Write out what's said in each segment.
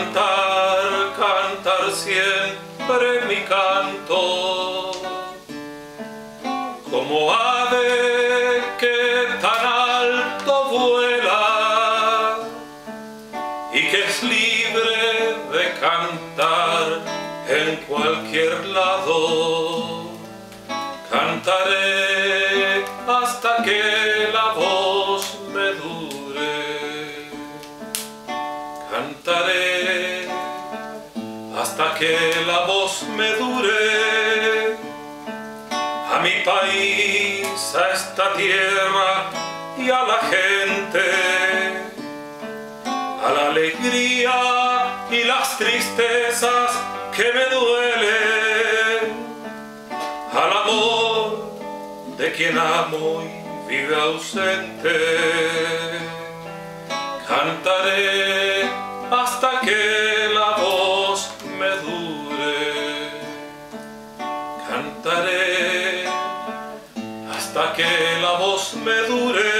cantar, cantar siempre mi canto, como ave que tan alto vuela y que es libre de cantar en cualquier lado. Cantaré hasta que la voz me dure. Cantaré hasta que la voz me dure. A mi país, a esta tierra y a la gente, a la alegría y las tristezas que me duelen, al amor de quien amo y vive ausente. Cantaré hasta que la voz me dure. Cantaré hasta que la voz me dure.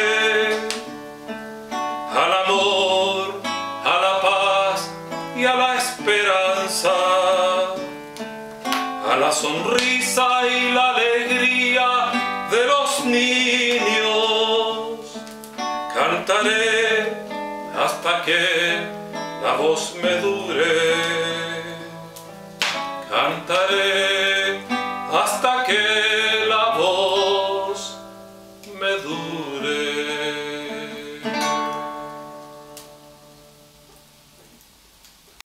Al amor, a la paz y a la esperanza, a la sonrisa y la alegría de los niños. Cantaré hasta que la voz me dure. Cantaré